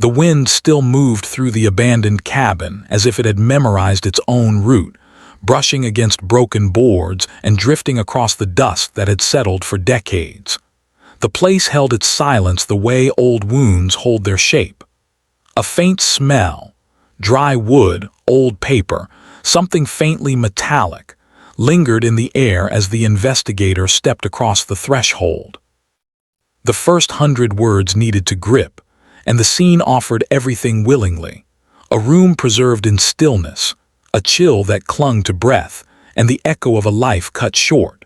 The wind still moved through the abandoned cabin as if it had memorized its own route, brushing against broken boards and drifting across the dust that had settled for decades. The place held its silence the way old wounds hold their shape. A faint smell, dry wood, old paper, something faintly metallic, lingered in the air as the investigator stepped across the threshold. The first 100 words needed to grip, and the scene offered everything willingly. A room preserved in stillness, a chill that clung to breath, and the echo of a life cut short.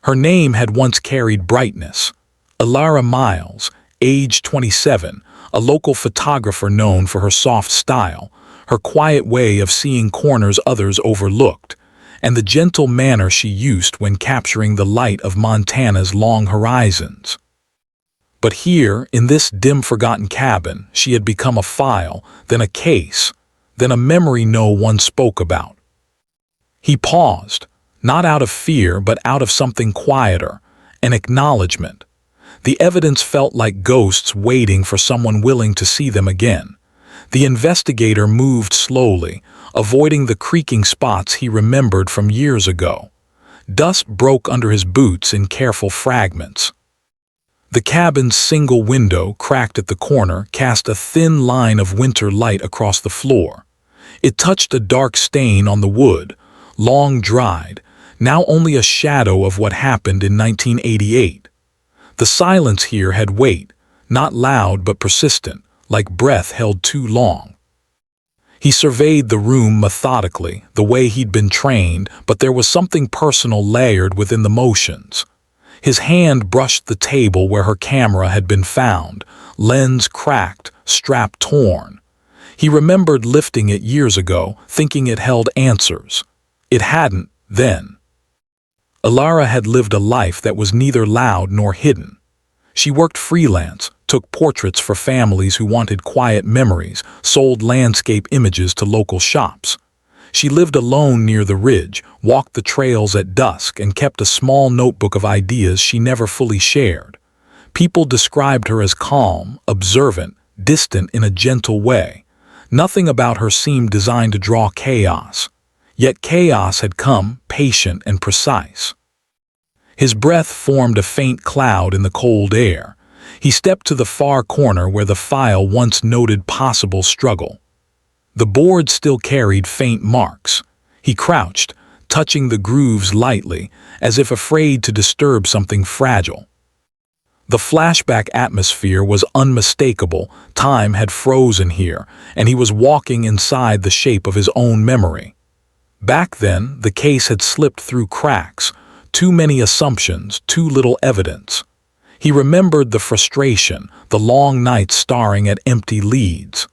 Her name had once carried brightness. Elara Miles, age 27, a local photographer known for her soft style, her quiet way of seeing corners others overlooked, and the gentle manner she used when capturing the light of Montana's long horizons. But here, in this dim-forgotten cabin, she had become a file, then a case, then a memory no one spoke about. He paused, not out of fear but out of something quieter, an acknowledgement. The evidence felt like ghosts waiting for someone willing to see them again. The investigator moved slowly, avoiding the creaking spots he remembered from years ago. Dust broke under his boots in careful fragments. The cabin's single window, cracked at the corner, cast a thin line of winter light across the floor. It touched a dark stain on the wood, long dried, now only a shadow of what happened in 1988. The silence here had weight, not loud but persistent, like breath held too long. He surveyed the room methodically, the way he'd been trained, but there was something personal layered within the motions. His hand brushed the table where her camera had been found, lens cracked, strap torn. He remembered lifting it years ago, thinking it held answers. It hadn't, then. Elara had lived a life that was neither loud nor hidden. She worked freelance, took portraits for families who wanted quiet memories, sold landscape images to local shops. She lived alone near the ridge, walked the trails at dusk, and kept a small notebook of ideas she never fully shared. People described her as calm, observant, distant in a gentle way. Nothing about her seemed designed to draw chaos. Yet chaos had come, patient and precise. His breath formed a faint cloud in the cold air. He stepped to the far corner where the file once noted possible struggle. The board still carried faint marks. He crouched, touching the grooves lightly, as if afraid to disturb something fragile. The flashback atmosphere was unmistakable. Time had frozen here, and he was walking inside the shape of his own memory. Back then, the case had slipped through cracks, too many assumptions, too little evidence. He remembered the frustration, the long nights staring at empty leads.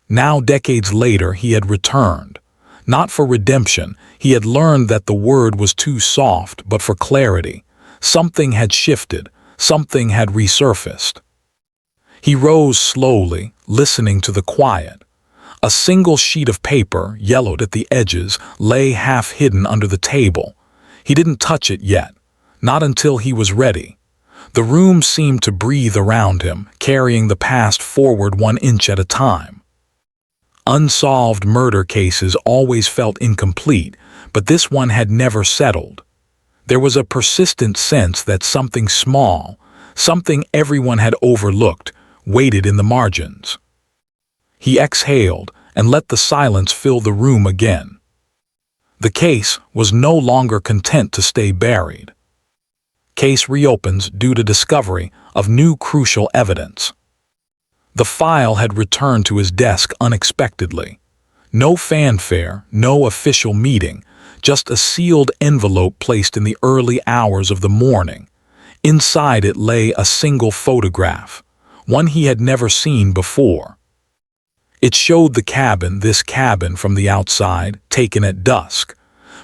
Now, decades later, he had returned. Not for redemption, he had learned that the word was too soft, but for clarity. Something had shifted, something had resurfaced. He rose slowly, listening to the quiet. A single sheet of paper, yellowed at the edges, lay half-hidden under the table. He didn't touch it yet, not until he was ready. The room seemed to breathe around him, carrying the past forward 1 inch at a time. Unsolved murder cases always felt incomplete, but this one had never settled. There was a persistent sense that something small, something everyone had overlooked, waited in the margins. He exhaled and let the silence fill the room again. The case was no longer content to stay buried. Case reopens due to discovery of new crucial evidence. The file had returned to his desk unexpectedly. No fanfare, no official meeting, just a sealed envelope placed in the early hours of the morning. Inside it lay a single photograph, one he had never seen before. It showed this cabin from the outside, taken at dusk.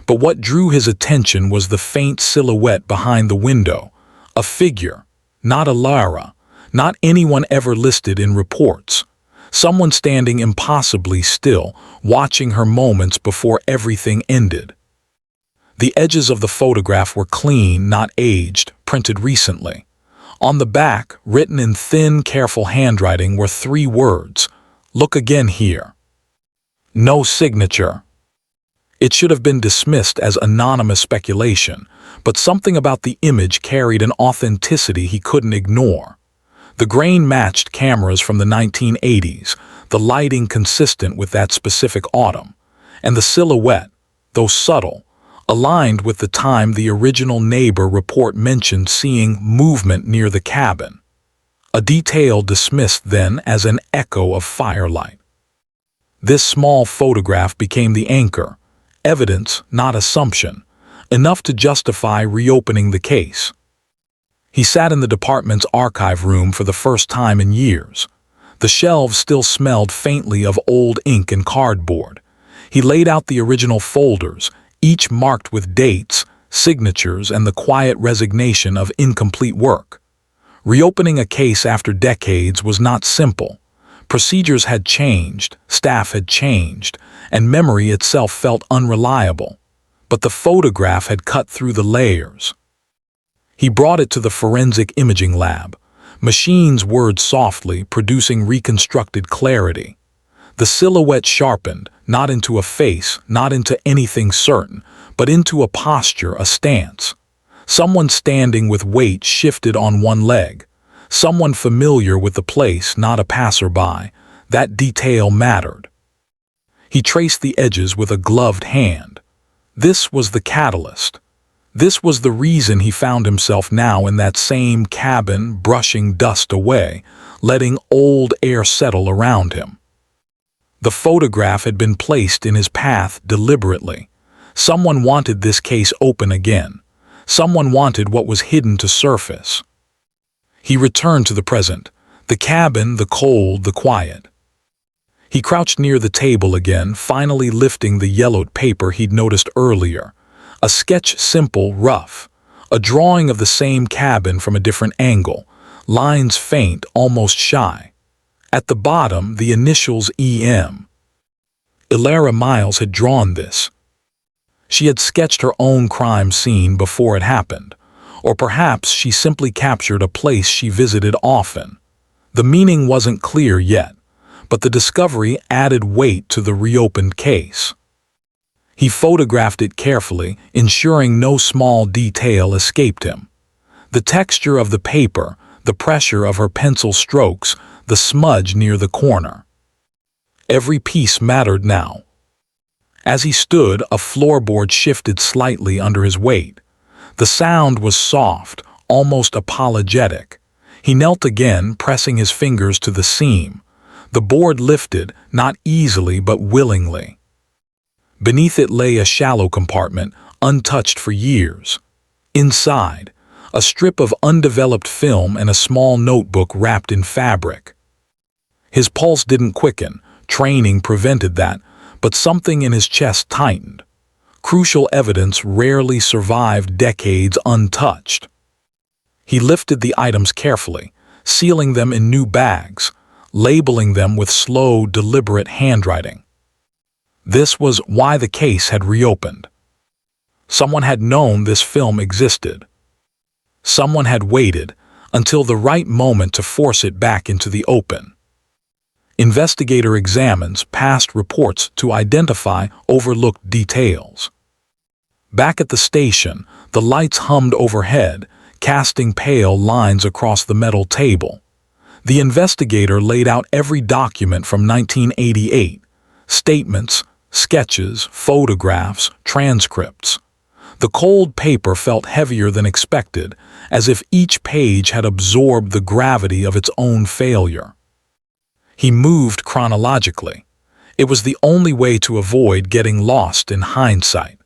But what drew his attention was the faint silhouette behind the window. A figure, not Elara, not anyone ever listed in reports. Someone standing impossibly still, watching her moments before everything ended. The edges of the photograph were clean, not aged, printed recently. On the back, written in thin, careful handwriting, were 3 words: "Look again here." No signature. It should have been dismissed as anonymous speculation, but something about the image carried an authenticity he couldn't ignore. The grain matched cameras from the 1980s, the lighting consistent with that specific autumn, and the silhouette, though subtle, aligned with the time the original neighbor report mentioned seeing movement near the cabin. A detail dismissed then as an echo of firelight. This small photograph became the anchor, evidence, not assumption, enough to justify reopening the case. He sat in the department's archive room for the first time in years. The shelves still smelled faintly of old ink and cardboard. He laid out the original folders, each marked with dates, signatures, and the quiet resignation of incomplete work. Reopening a case after decades was not simple. Procedures had changed, staff had changed, and memory itself felt unreliable. But the photograph had cut through the layers. He brought it to the forensic imaging lab. Machines whirred softly, producing reconstructed clarity. The silhouette sharpened, not into a face, not into anything certain, but into a posture, a stance. Someone standing with weight shifted on one leg. Someone familiar with the place, not a passerby. That detail mattered. He traced the edges with a gloved hand. This was the catalyst. This was the reason he found himself now in that same cabin, brushing dust away, letting old air settle around him. The photograph had been placed in his path deliberately. Someone wanted this case open again. Someone wanted what was hidden to surface. He returned to the present, the cabin, the cold, the quiet. He crouched near the table again, finally lifting the yellowed paper he'd noticed earlier. A sketch, simple, rough. A drawing of the same cabin from a different angle. Lines faint, almost shy. At the bottom, the initials EM. Elara Miles had drawn this. She had sketched her own crime scene before it happened. Or perhaps she simply captured a place she visited often. The meaning wasn't clear yet, but the discovery added weight to the reopened case. He photographed it carefully, ensuring no small detail escaped him. The texture of the paper, the pressure of her pencil strokes, the smudge near the corner. Every piece mattered now. As he stood, a floorboard shifted slightly under his weight. The sound was soft, almost apologetic. He knelt again, pressing his fingers to the seam. The board lifted, not easily but willingly. Beneath it lay a shallow compartment, untouched for years. Inside, a strip of undeveloped film and a small notebook wrapped in fabric. His pulse didn't quicken, training prevented that, but something in his chest tightened. Crucial evidence rarely survived decades untouched. He lifted the items carefully, sealing them in new bags, labeling them with slow, deliberate handwriting. This was why the case had reopened. Someone had known this film existed. Someone had waited until the right moment to force it back into the open. Investigator examines past reports to identify overlooked details. Back at the station, the lights hummed overhead, casting pale lines across the metal table. The investigator laid out every document from 1988, statements, sketches, photographs, transcripts. The cold paper felt heavier than expected, as if each page had absorbed the gravity of its own failure. He moved chronologically. It was the only way to avoid getting lost in hindsight.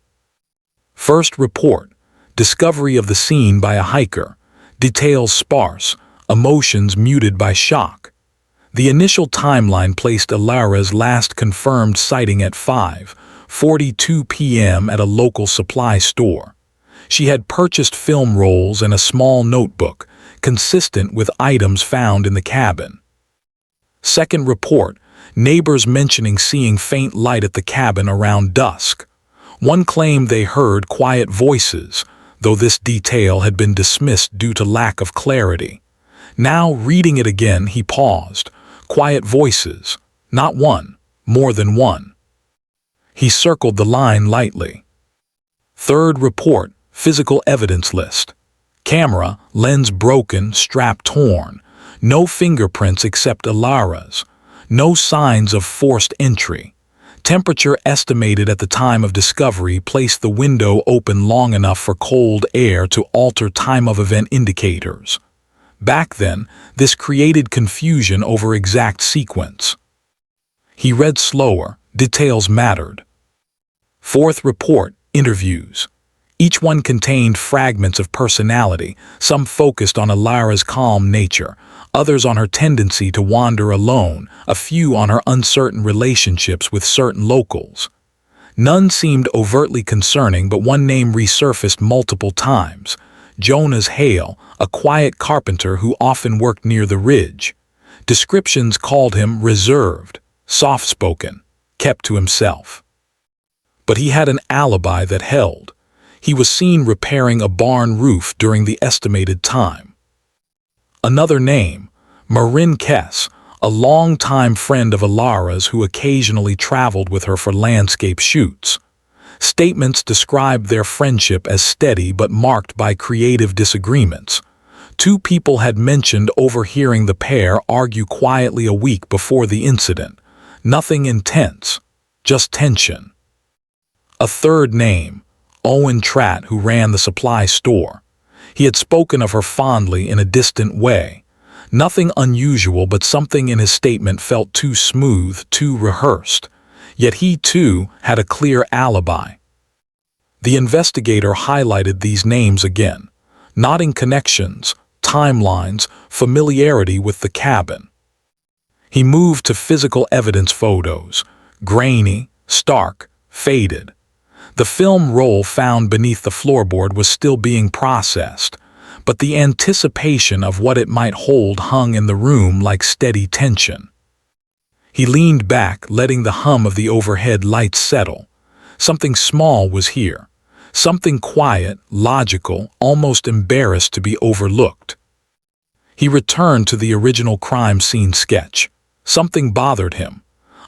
First report, discovery of the scene by a hiker, details sparse, emotions muted by shock. The initial timeline placed Elara's last confirmed sighting at 5:42 p.m. at a local supply store. She had purchased film rolls and a small notebook, consistent with items found in the cabin. Second report, neighbors mentioning seeing faint light at the cabin around dusk. One claimed they heard quiet voices, though this detail had been dismissed due to lack of clarity. Now, reading it again, he paused. Quiet voices. Not one. More than one. He circled the line lightly. Third report, physical evidence list. Camera, lens broken, strap torn. No fingerprints except Elara's. No signs of forced entry. Temperature estimated at the time of discovery placed the window open long enough for cold air to alter time of event indicators. Back then, this created confusion over exact sequence. He read slower. Details mattered. Fourth report, interviews. Each one contained fragments of personality, some focused on Elara's calm nature, others on her tendency to wander alone, a few on her uncertain relationships with certain locals. None seemed overtly concerning, but one name resurfaced multiple times. Jonas Hale, a quiet carpenter who often worked near the ridge. Descriptions called him reserved, soft-spoken, kept to himself. But he had an alibi that held. He was seen repairing a barn roof during the estimated time. Another name, Marin Kess, a longtime friend of Elara's who occasionally traveled with her for landscape shoots. Statements described their friendship as steady but marked by creative disagreements. Two people had mentioned overhearing the pair argue quietly a week before the incident. Nothing intense, just tension. A third name, Owen Tratt, who ran the supply store. He had spoken of her fondly in a distant way. Nothing unusual, but something in his statement felt too smooth, too rehearsed. Yet he, too, had a clear alibi. The investigator highlighted these names again, nodding connections, timelines, familiarity with the cabin. He moved to physical evidence photos, grainy, stark, faded. The film roll found beneath the floorboard was still being processed, but the anticipation of what it might hold hung in the room like steady tension. He leaned back, letting the hum of the overhead lights settle. Something small was here. Something quiet, logical, almost embarrassed to be overlooked. He returned to the original crime scene sketch. Something bothered him.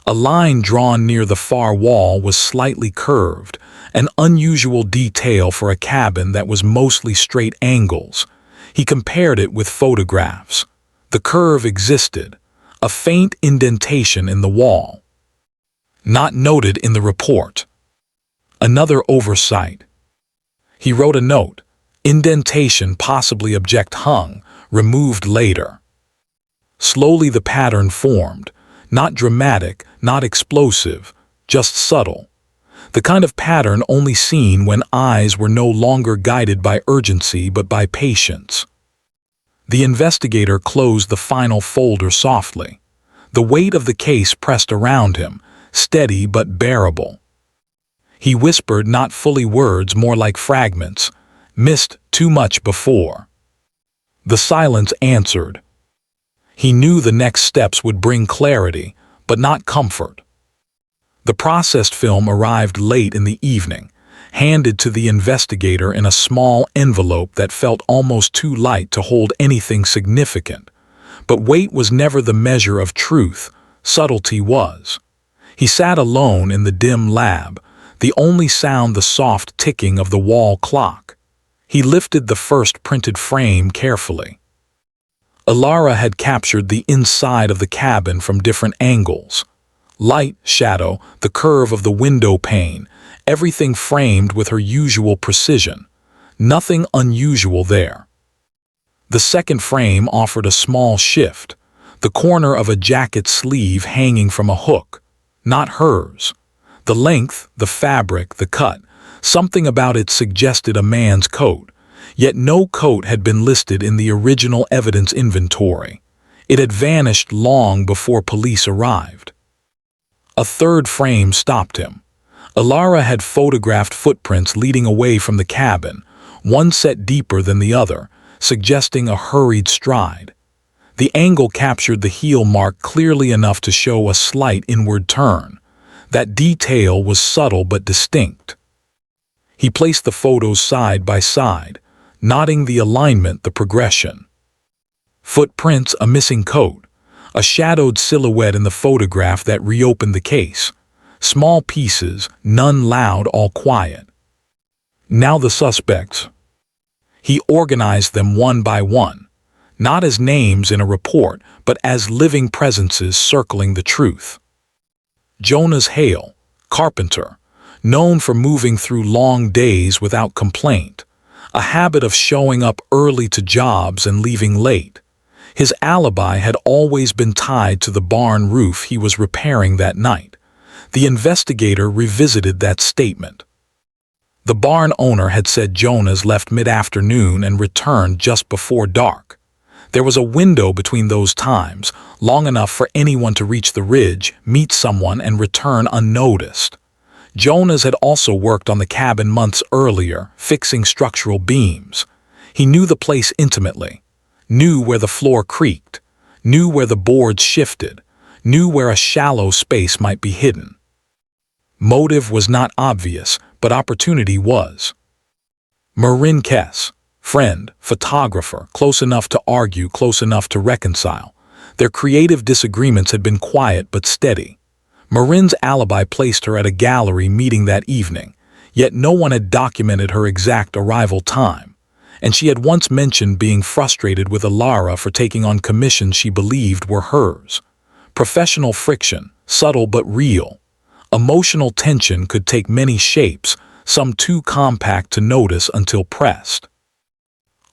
A line drawn near the far wall was slightly curved, an unusual detail for a cabin that was mostly straight angles. He compared it with photographs. The curve existed, a faint indentation in the wall. Not noted in the report. Another oversight. He wrote a note. Indentation possibly object hung, removed later. Slowly the pattern formed. Not dramatic, not explosive, just subtle. The kind of pattern only seen when eyes were no longer guided by urgency but by patience. The investigator closed the final folder softly. The weight of the case pressed around him, steady but bearable. He whispered, not fully words, more like fragments. Missed too much before. The silence answered. He knew the next steps would bring clarity, but not comfort. The processed film arrived late in the evening, handed to the investigator in a small envelope that felt almost too light to hold anything significant. But weight was never the measure of truth, subtlety was. He sat alone in the dim lab, the only sound the soft ticking of the wall clock. He lifted the first printed frame carefully. Elara had captured the inside of the cabin from different angles. Light, shadow, the curve of the window pane, everything framed with her usual precision. Nothing unusual there. The second frame offered a small shift, the corner of a jacket sleeve hanging from a hook. Not hers. The length, the fabric, the cut, something about it suggested a man's coat. Yet no coat had been listed in the original evidence inventory. It had vanished long before police arrived. A third frame stopped him. Elara had photographed footprints leading away from the cabin, one set deeper than the other, suggesting a hurried stride. The angle captured the heel mark clearly enough to show a slight inward turn. That detail was subtle but distinct. He placed the photos side by side, noting the alignment, the progression. Footprints, a missing coat, a shadowed silhouette in the photograph that reopened the case. Small pieces, none loud, all quiet. Now the suspects. He organized them one by one, not as names in a report, but as living presences circling the truth. Jonas Hale, carpenter, known for moving through long days without complaint, a habit of showing up early to jobs and leaving late. His alibi had always been tied to the barn roof he was repairing that night. The investigator revisited that statement. The barn owner had said Jonas left mid-afternoon and returned just before dark. There was a window between those times, long enough for anyone to reach the ridge, meet someone, and return unnoticed. Jonas had also worked on the cabin months earlier, fixing structural beams. He knew the place intimately, knew where the floor creaked, knew where the boards shifted, knew where a shallow space might be hidden. Motive was not obvious, but opportunity was. Marin Kess, friend, photographer, close enough to argue, close enough to reconcile. Their creative disagreements had been quiet but steady. Marin's alibi placed her at a gallery meeting that evening, yet no one had documented her exact arrival time. And she had once mentioned being frustrated with Elara for taking on commissions she believed were hers. Professional friction, subtle but real. Emotional tension could take many shapes, some too compact to notice until pressed.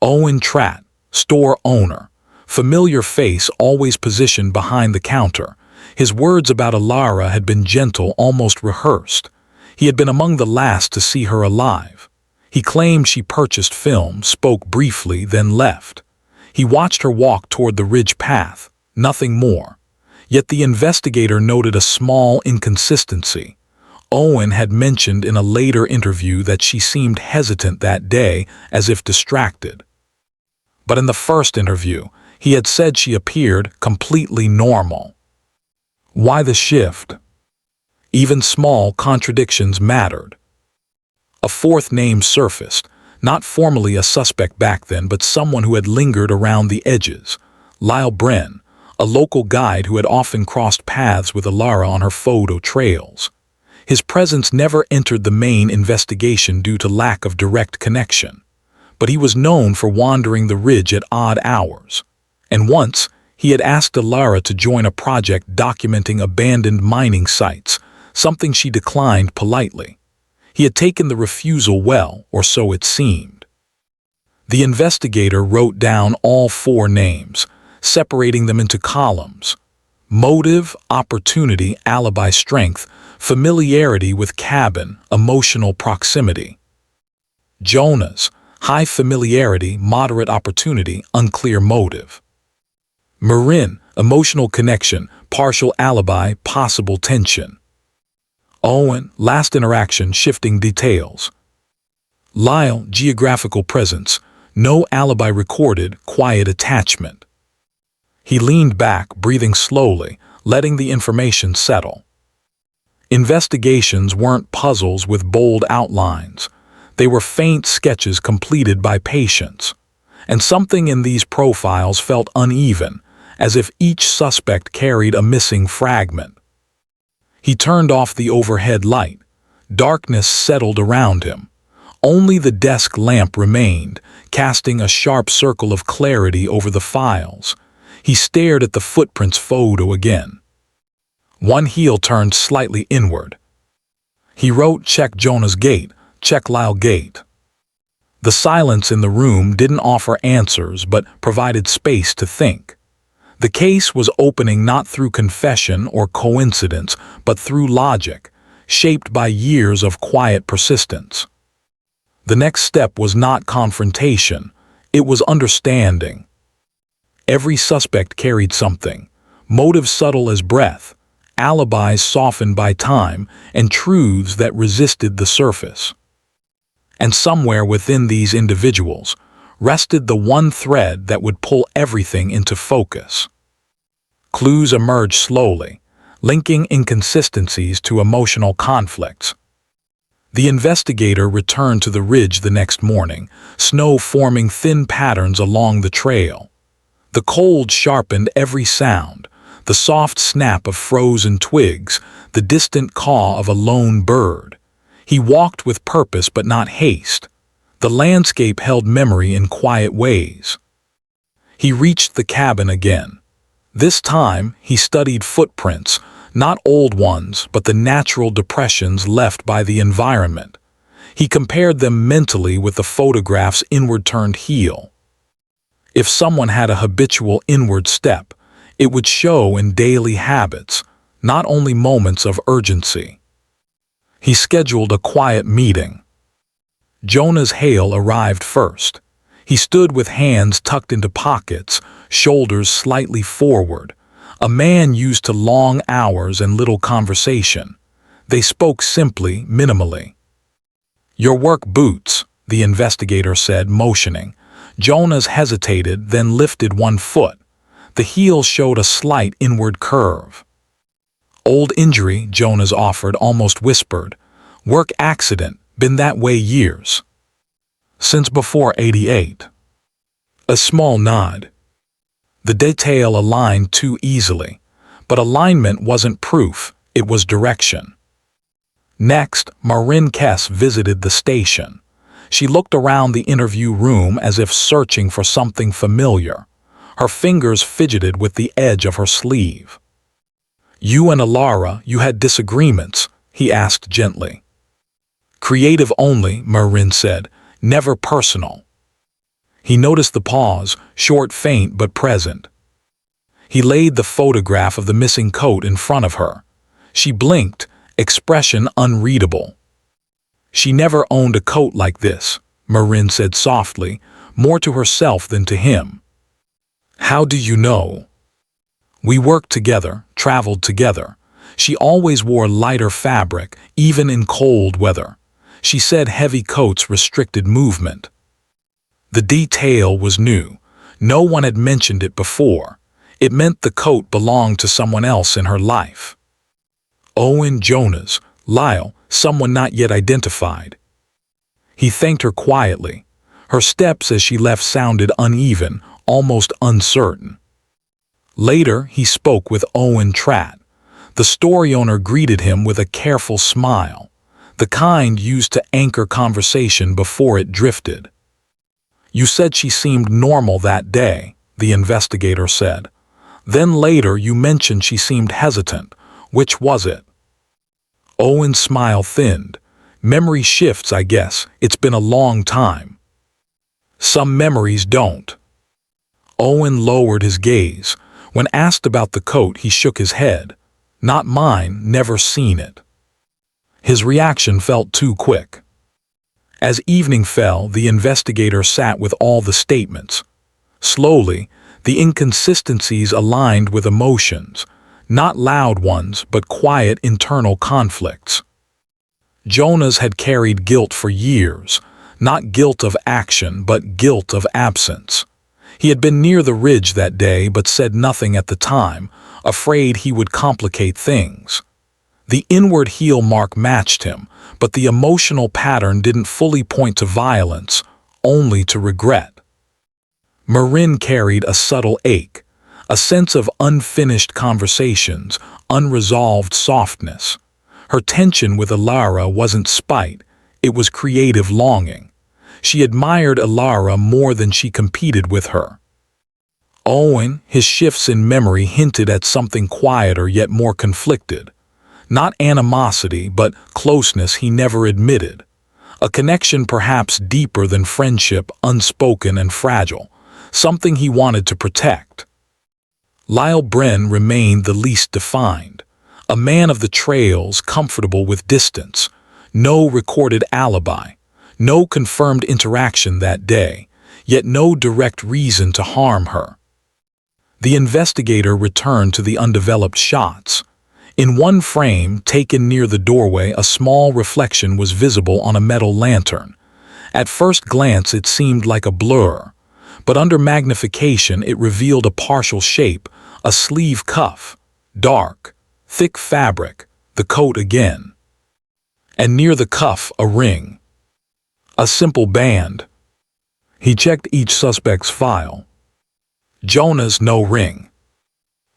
Owen Tratt, store owner, familiar face always positioned behind the counter. His words about Elara had been gentle, almost rehearsed. He had been among the last to see her alive. He claimed she purchased film, spoke briefly, then left. He watched her walk toward the ridge path, nothing more. Yet the investigator noted a small inconsistency. Owen had mentioned in a later interview that she seemed hesitant that day, as if distracted. But in the first interview, he had said she appeared completely normal. Why the shift? Even small contradictions mattered. A fourth name surfaced, not formally a suspect back then, but someone who had lingered around the edges. Lyle Bren, a local guide who had often crossed paths with Elara on her photo trails. His presence never entered the main investigation due to lack of direct connection, but he was known for wandering the ridge at odd hours. And once, he had asked Elara to join a project documenting abandoned mining sites, something she declined politely. He had taken the refusal well, or so it seemed. The investigator wrote down all four names, separating them into columns: motive, opportunity, alibi strength, familiarity with cabin, emotional proximity. Jonas, high familiarity, moderate opportunity, unclear motive. Marin, emotional connection, partial alibi, possible tension. Owen, last interaction, shifting details. Lyle, geographical presence, no alibi recorded, quiet attachment. He leaned back, breathing slowly, letting the information settle. Investigations weren't puzzles with bold outlines. They were faint sketches completed by patience. And something in these profiles felt uneven, as if each suspect carried a missing fragment. He turned off the overhead light. Darkness settled around him. Only the desk lamp remained, casting a sharp circle of clarity over the files. He stared at the footprints photo again. One heel turned slightly inward. He wrote, "Check Jonah's gate, check Lyle gate." The silence in the room didn't offer answers but provided space to think. The case was opening not through confession or coincidence, but through logic, shaped by years of quiet persistence. The next step was not confrontation, it was understanding. Every suspect carried something, motives subtle as breath, alibis softened by time, and truths that resisted the surface. And somewhere within these individuals rested the one thread that would pull everything into focus. Clues emerged slowly, linking inconsistencies to emotional conflicts. The investigator returned to the ridge the next morning, snow forming thin patterns along the trail. The cold sharpened every sound, the soft snap of frozen twigs, the distant caw of a lone bird. He walked with purpose but not haste. The landscape held memory in quiet ways. He reached the cabin again. This time, he studied footprints, not old ones, but the natural depressions left by the environment. He compared them mentally with the photograph's inward-turned heel. If someone had a habitual inward step, it would show in daily habits, not only moments of urgency. He scheduled a quiet meeting. Jonah's Hale arrived first. He stood with hands tucked into pockets, shoulders slightly forward, a man used to long hours and little conversation. They spoke simply, minimally. "Your work boots," the investigator said, motioning. Jonas hesitated, then lifted one foot. The heel showed a slight inward curve. "Old injury," Jonas offered, almost whispered. "Work accident, been that way years." "Since before '88. A small nod. The detail aligned too easily, but alignment wasn't proof, it was direction. Next, Marin Kess visited the station. She looked around the interview room as if searching for something familiar. Her fingers fidgeted with the edge of her sleeve. "You and Elara, you had disagreements," he asked gently. "Creative only," Marin said, "never personal." He noticed the pause, short, faint, but present. He laid the photograph of the missing coat in front of her. She blinked, expression unreadable. "She never owned a coat like this," Marin said softly, more to herself than to him. "How do you know?" "We worked together, traveled together. She always wore lighter fabric, even in cold weather. She said heavy coats restricted movement." The detail was new. No one had mentioned it before. It meant the coat belonged to someone else in her life. Owen, Jonas, Lyle, someone not yet identified. He thanked her quietly. Her steps as she left sounded uneven, almost uncertain. Later, he spoke with Owen Tratt. The story owner greeted him with a careful smile, the kind used to anchor conversation before it drifted. "You said she seemed normal that day," the investigator said. "Then later you mentioned she seemed hesitant. Which was it?" Owen's smile thinned. "Memory shifts, I guess. It's been a long time." "Some memories don't." Owen lowered his gaze. When asked about the coat, he shook his head. "Not mine, never seen it." His reaction felt too quick. As evening fell, the investigator sat with all the statements. Slowly, the inconsistencies aligned with emotions, not loud ones, but quiet internal conflicts. Jonas had carried guilt for years, not guilt of action, but guilt of absence. He had been near the ridge that day but said nothing at the time, afraid he would complicate things. The inward heel mark matched him, but the emotional pattern didn't fully point to violence, only to regret. Marin carried a subtle ache, a sense of unfinished conversations, unresolved softness. Her tension with Elara wasn't spite, it was creative longing. She admired Elara more than she competed with her. Owen, his shifts in memory hinted at something quieter yet more conflicted. Not animosity, but closeness he never admitted. A connection perhaps deeper than friendship, unspoken and fragile, something he wanted to protect. Lyle Bren remained the least defined, a man of the trails, comfortable with distance, no recorded alibi, no confirmed interaction that day, yet no direct reason to harm her. The investigator returned to the undeveloped shots. In one frame, taken near the doorway, a small reflection was visible on a metal lantern. At first glance it seemed like a blur, but under magnification it revealed a partial shape, a sleeve cuff, dark, thick fabric, the coat again. And near the cuff a ring. A simple band. He checked each suspect's file. Jonah's no ring.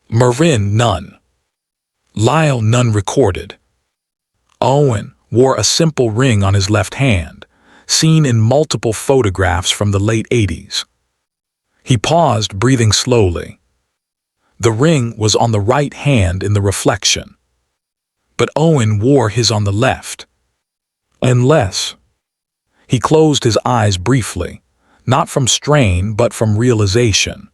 Marin none. Lyle none recorded. Owen wore a simple ring on his left hand, seen in multiple photographs from the late 80s. He paused, breathing slowly. The ring was on the right hand in the reflection, but Owen wore his on the left. Unless... He closed his eyes briefly, not from strain but from realization.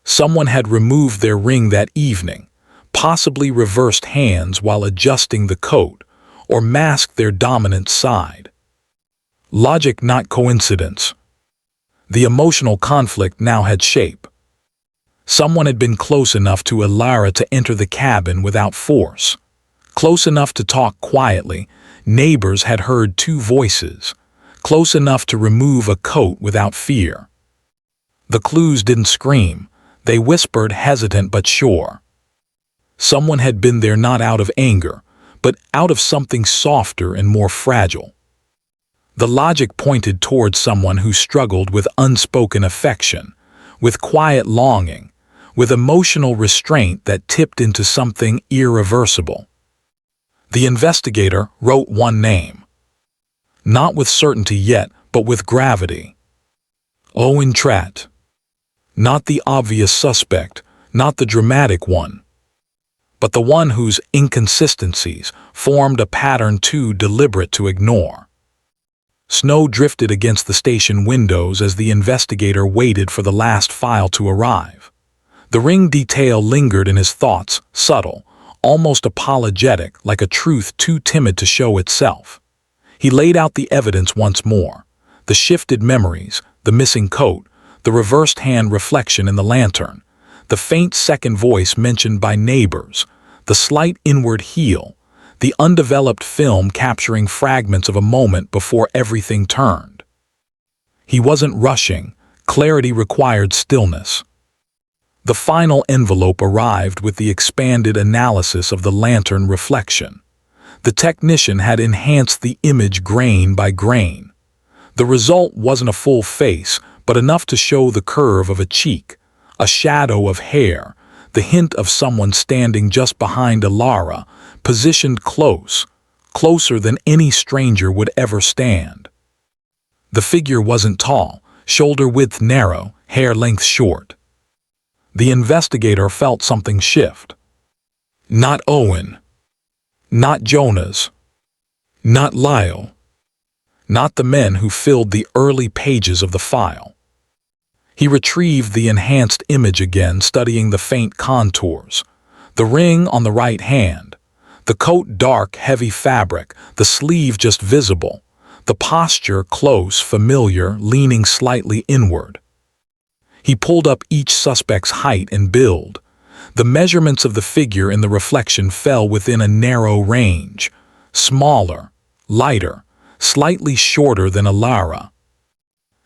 Someone had removed their ring that evening, possibly reversed hands while adjusting the coat, or masked their dominant side. Logic, not coincidence. The emotional conflict now had shape. Someone had been close enough to Elara to enter the cabin without force. Close enough to talk quietly. Neighbors had heard two voices. Close enough to remove a coat without fear. The clues didn't scream. They whispered, hesitant but sure. Someone had been there not out of anger, but out of something softer and more fragile. The logic pointed towards someone who struggled with unspoken affection, with quiet longing, with emotional restraint that tipped into something irreversible. The investigator wrote one name. Not with certainty yet, but with gravity. Owen Tratt. Not the obvious suspect, not the dramatic one, but the one whose inconsistencies formed a pattern too deliberate to ignore. Snow drifted against the station windows as the investigator waited for the last file to arrive. The ring detail lingered in his thoughts, subtle, almost apologetic, like a truth too timid to show itself. He laid out the evidence once more. The shifted memories, the missing coat, the reversed hand reflection in the lantern, the faint second voice mentioned by neighbors, the slight inward heel, the undeveloped film capturing fragments of a moment before everything turned. He wasn't rushing. Clarity required stillness. The final envelope arrived with the expanded analysis of the lantern reflection. The technician had enhanced the image grain by grain. The result wasn't a full face, but enough to show the curve of a cheek, a shadow of hair, the hint of someone standing just behind Elara, positioned close, closer than any stranger would ever stand. The figure wasn't tall, shoulder width narrow, hair length short. The investigator felt something shift. Not Owen. Not Jonah's. Not Lyle. Not the men who filled the early pages of the file. He retrieved the enhanced image again, studying the faint contours. The ring on the right hand. The coat dark, heavy fabric, the sleeve just visible. The posture close, familiar, leaning slightly inward. He pulled up each suspect's height and build. The measurements of the figure in the reflection fell within a narrow range. Smaller, lighter, slightly shorter than Elara.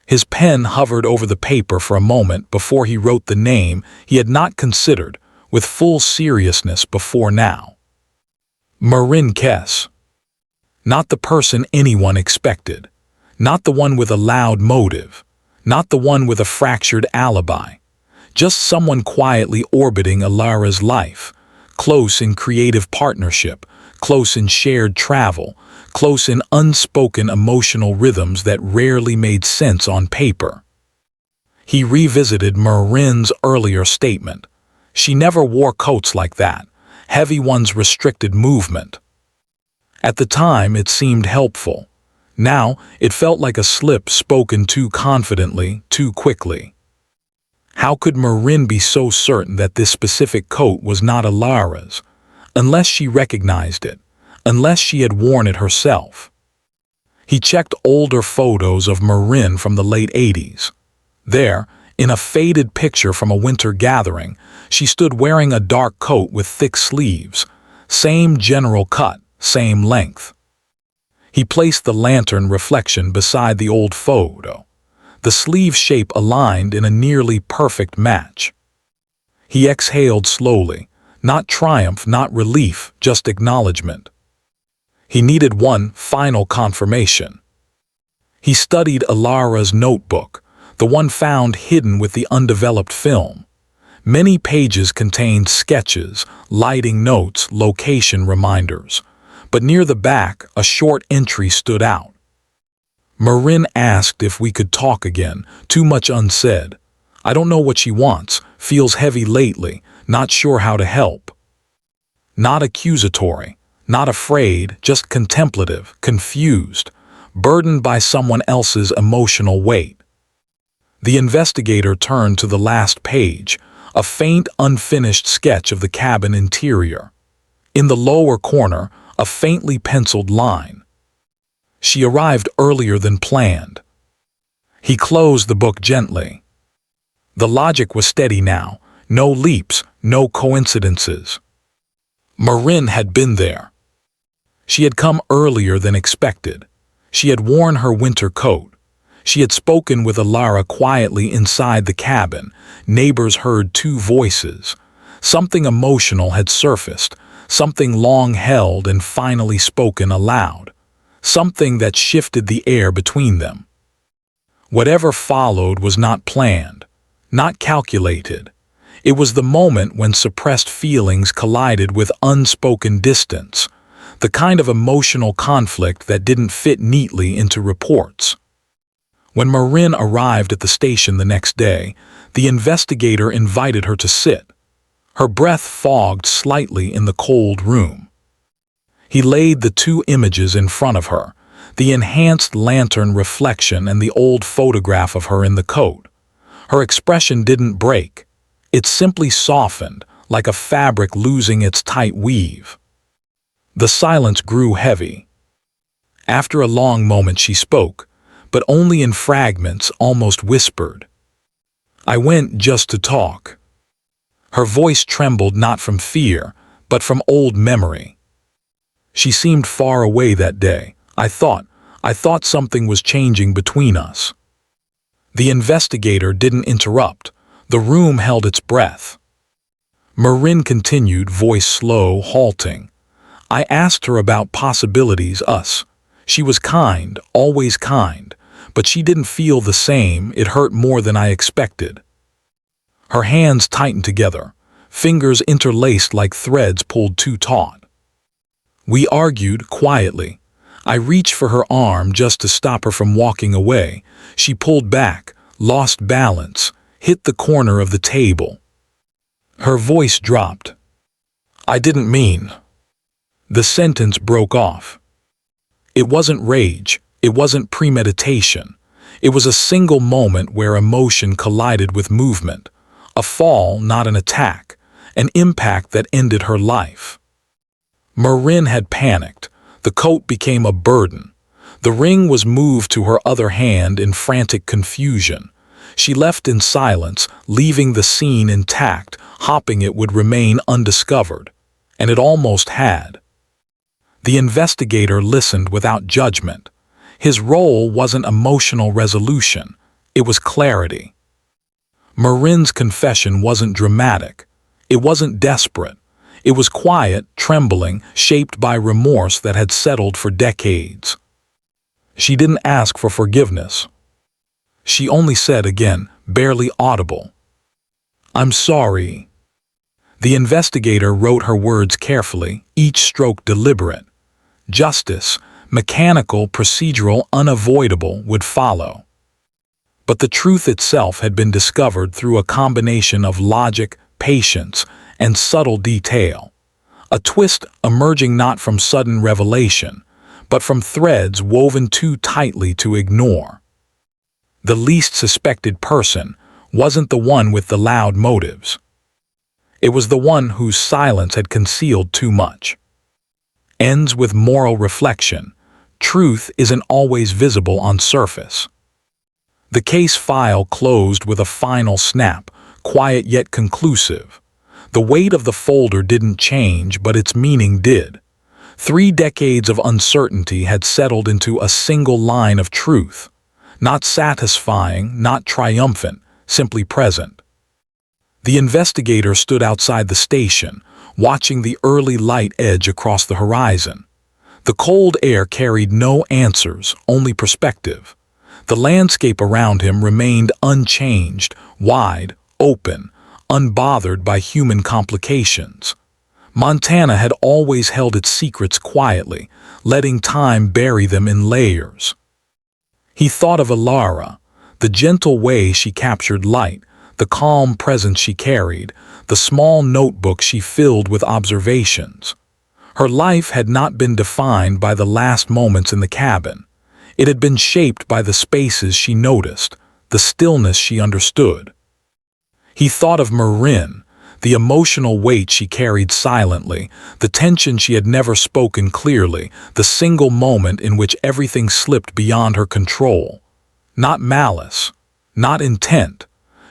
His pen hovered over the paper for a moment before he wrote the name he had not considered with full seriousness before now. Marin Kess. Not the person anyone expected. Not the one with a loud motive. Not the one with a fractured alibi. Just someone quietly orbiting Elara's life, close in creative partnership, close in shared travel, close in unspoken emotional rhythms that rarely made sense on paper. He revisited Marin's earlier statement. She never wore coats like that. Heavy ones restricted movement. At the time, it seemed helpful. Now, it felt like a slip spoken too confidently, too quickly. How could Marin be so certain that this specific coat was not Elara's, unless she recognized it, unless she had worn it herself? He checked older photos of Marin from the late 80s. There, in a faded picture from a winter gathering, she stood wearing a dark coat with thick sleeves, same general cut, same length. He placed the lantern reflection beside the old photo, the sleeve shape aligned in a nearly perfect match. He exhaled slowly, not triumph, not relief, just acknowledgement. He needed one final confirmation. He studied Elara's notebook, the one found hidden with the undeveloped film. Many pages contained sketches, lighting notes, location reminders. But near the back, a short entry stood out. Marin asked if we could talk again, too much unsaid. I don't know what she wants, feels heavy lately, not sure how to help. Not accusatory, not afraid, just contemplative, confused, burdened by someone else's emotional weight. The investigator turned to the last page, a faint, unfinished sketch of the cabin interior. In the lower corner, a faintly penciled line. She arrived earlier than planned. He closed the book gently. The logic was steady now, no leaps, no coincidences. Marin had been there. She had come earlier than expected. She had worn her winter coat. She had spoken with Elara quietly inside the cabin. Neighbors heard two voices. Something emotional had surfaced, something long held and finally spoken aloud. Something that shifted the air between them. Whatever followed was not planned, not calculated. It was the moment when suppressed feelings collided with unspoken distance, the kind of emotional conflict that didn't fit neatly into reports. When Marin arrived at the station the next day, the investigator invited her to sit. Her breath fogged slightly in the cold room. He laid the two images in front of her, the enhanced lantern reflection and the old photograph of her in the coat. Her expression didn't break. It simply softened, like a fabric losing its tight weave. The silence grew heavy. After a long moment she spoke, but only in fragments, almost whispered. I went just to talk. Her voice trembled not from fear, but from old memory. She seemed far away that day. I thought something was changing between us. The investigator didn't interrupt. The room held its breath. Marin continued, voice slow, halting. I asked her about possibilities, us. She was kind, always kind, but she didn't feel the same. It hurt more than I expected. Her hands tightened together, fingers interlaced like threads pulled too taut. We argued quietly. I reached for her arm just to stop her from walking away. She pulled back, lost balance, hit the corner of the table. Her voice dropped. I didn't mean. The sentence broke off. It wasn't rage. It wasn't premeditation. It was a single moment where emotion collided with movement. A fall, not an attack. An impact that ended her life. Marin had panicked. The coat became a burden. The ring was moved to her other hand in frantic confusion. She left in silence, leaving the scene intact, hoping it would remain undiscovered. And it almost had. The investigator listened without judgment. His role wasn't emotional resolution. It was clarity. Marin's confession wasn't dramatic. It wasn't desperate. It was quiet, trembling, shaped by remorse that had settled for decades. She didn't ask for forgiveness. She only said again, barely audible, I'm sorry. The investigator wrote her words carefully, each stroke deliberate. Justice, mechanical, procedural, unavoidable, would follow. But the truth itself had been discovered through a combination of logic, patience, and subtle detail. A twist emerging not from sudden revelation, but from threads woven too tightly to ignore. The least suspected person wasn't the one with the loud motives. It was the one whose silence had concealed too much. Ends with moral reflection. Truth isn't always visible on surface. The case file closed with a final snap, quiet yet conclusive. The weight of the folder didn't change, but its meaning did. 3 decades of uncertainty had settled into a single line of truth. Not satisfying, not triumphant, simply present. The investigator stood outside the station, watching the early light edge across the horizon. The cold air carried no answers, only perspective. The landscape around him remained unchanged, wide, open, unbothered by human complications. Montana had always held its secrets quietly, letting time bury them in layers. He thought of Elara, the gentle way she captured light, the calm presence she carried, the small notebook she filled with observations. Her life had not been defined by the last moments in the cabin. It had been shaped by the spaces she noticed, the stillness she understood. He thought of Marin, the emotional weight she carried silently, the tension she had never spoken clearly, the single moment in which everything slipped beyond her control. Not malice, not intent,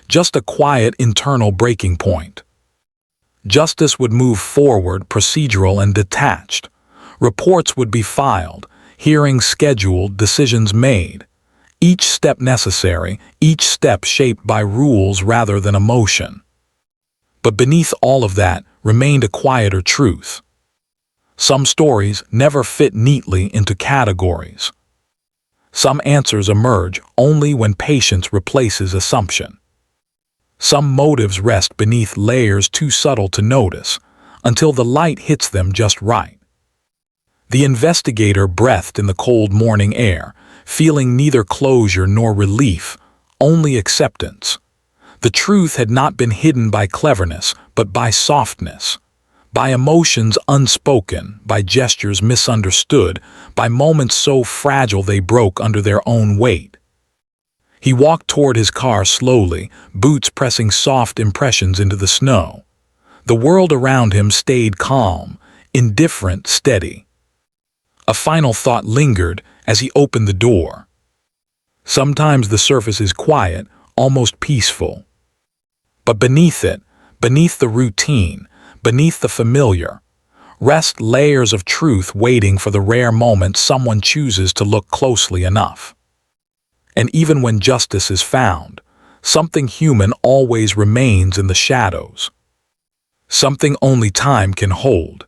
just a quiet internal breaking point. Justice would move forward, procedural and detached. Reports would be filed, hearings scheduled, decisions made. Each step necessary, each step shaped by rules rather than emotion. But beneath all of that remained a quieter truth. Some stories never fit neatly into categories. Some answers emerge only when patience replaces assumption. Some motives rest beneath layers too subtle to notice, until the light hits them just right. The investigator breathed in the cold morning air, feeling neither closure nor relief, only acceptance. The truth had not been hidden by cleverness, but by softness, by emotions unspoken, by gestures misunderstood, by moments so fragile they broke under their own weight. He walked toward his car slowly, boots pressing soft impressions into the snow. The world around him stayed calm, indifferent, steady. A final thought lingered as he opened the door. Sometimes the surface is quiet, almost peaceful. But beneath it, beneath the routine, beneath the familiar, rest layers of truth waiting for the rare moment someone chooses to look closely enough. And even when justice is found, something human always remains in the shadows. Something only time can hold.